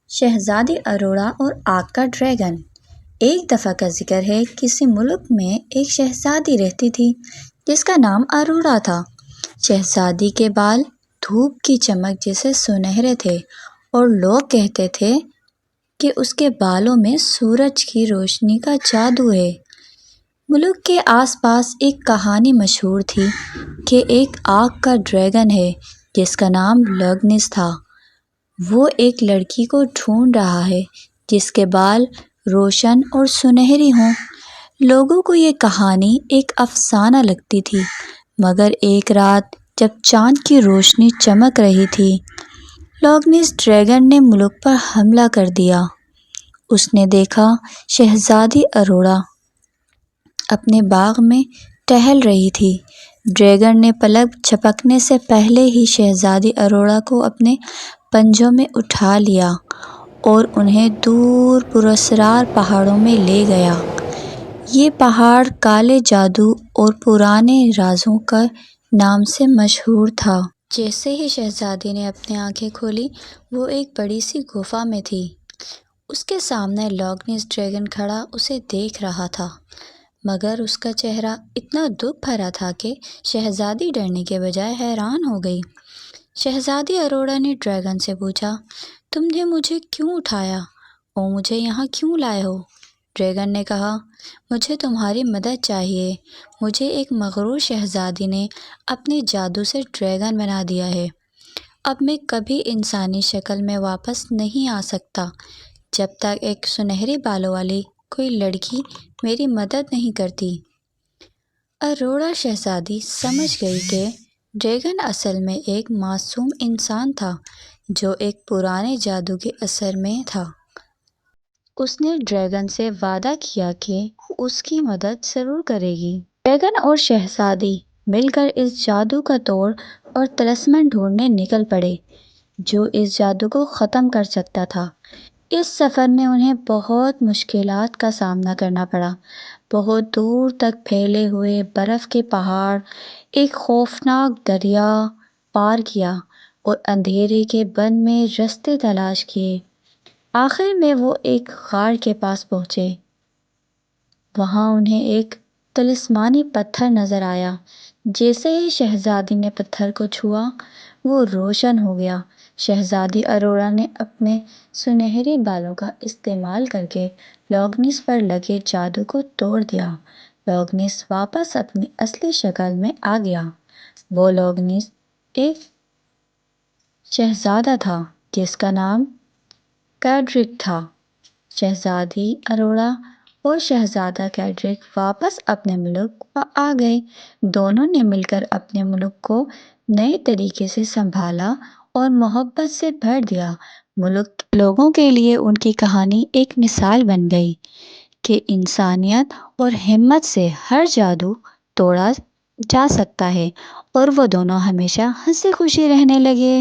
شہزادی اروڑا اور آگ کا ڈریگن۔ ایک دفعہ کا ذکر ہے، کسی ملک میں ایک شہزادی رہتی تھی جس کا نام اروڑا تھا۔ شہزادی کے بال دھوپ کی چمک جیسے سنہرے تھے اور لوگ کہتے تھے کہ اس کے بالوں میں سورج کی روشنی کا جادو ہے۔ ملک کے آس پاس ایک کہانی مشہور تھی کہ ایک آگ کا ڈریگن ہے جس کا نام لاگنس تھا۔ وہ ایک لڑکی کو ڈھونڈ رہا ہے جس کے بال روشن اور سنہری ہوں۔ لوگوں کو یہ کہانی ایک افسانہ لگتی تھی، مگر ایک رات جب چاند کی روشنی چمک رہی تھی، لاگنس ڈریگن نے ملک پر حملہ کر دیا۔ اس نے دیکھا شہزادی اروڑا اپنے باغ میں ٹہل رہی تھی۔ ڈریگن نے پلک جھپکنے سے پہلے ہی شہزادی اروڑا کو اپنے پنجوں میں اٹھا لیا اور انہیں دور پراسرار پہاڑوں میں لے گیا۔ یہ پہاڑ کالے جادو اور پرانے رازوں کے نام سے مشہور تھا۔ جیسے ہی شہزادی نے اپنی آنکھیں کھولیں، وہ ایک بڑی سی غار میں تھی۔ اس کے سامنے لاگنس ڈریگن کھڑا اسے دیکھ رہا تھا، مگر اس کا چہرہ اتنا دکھ بھرا تھا کہ شہزادی ڈرنے کے بجائے حیران ہو گئی۔ شہزادی اروڑا نے ڈریگن سے پوچھا، تم نے مجھے کیوں اٹھایا اور مجھے یہاں کیوں لائے ہو؟ ڈریگن نے کہا، مجھے تمہاری مدد چاہیے۔ مجھے ایک مغرور شہزادی نے اپنے جادو سے ڈریگن بنا دیا ہے۔ اب میں کبھی انسانی شکل میں واپس نہیں آ سکتا جب تک ایک سنہری بالوں والی کوئی لڑکی میری مدد نہیں کرتی۔ اروڑا شہزادی سمجھ گئی کہ ڈریگن اصل میں ایک معصوم انسان تھا جو ایک پرانے جادو کے اثر میں تھا۔ اس نے ڈریگن سے وعدہ کیا کہ وہ اس کی مدد ضرور کرے گی۔ ڈریگن اور شہزادی مل کر اس جادو کا توڑ اور طلسم ڈھونڈنے نکل پڑے جو اس جادو کو ختم کر سکتا تھا۔ اس سفر میں انہیں بہت مشکلات کا سامنا کرنا پڑا۔ بہت دور تک پھیلے ہوئے برف کے پہاڑ، ایک خوفناک دریا پار کیا اور اندھیرے کے بن میں راستے تلاش کیے۔ آخر میں وہ ایک غار کے پاس پہنچے۔ وہاں انہیں ایک طلسمانی پتھر نظر آیا۔ جیسے ہی شہزادی نے پتھر کو چھوا، وہ روشن ہو گیا۔ شہزادی اروڑا نے اپنے سنہرے بالوں کا استعمال کرکے لاگنس پر لگے جادو کو توڑ دیا۔ لاگنس واپس اپنی اصلی شکل میں آ گیا۔ وہ لاگنس ایک شہزادہ تھا جس کا نام کیڈرک تھا۔ شہزادی اروڑا اور شہزادہ کیڈرک واپس اپنے ملک آ گئے۔ دونوں نے مل کر اپنے ملک کو نئے طریقے سے سنبھالا اور محبت سے بھر دیا۔ ملک کے لوگوں کے لیے ان کی کہانی ایک مثال بن گئی کہ انسانیت اور ہمت سے ہر جادو توڑا جا سکتا ہے، اور وہ دونوں ہمیشہ ہنسی خوشی رہنے لگے۔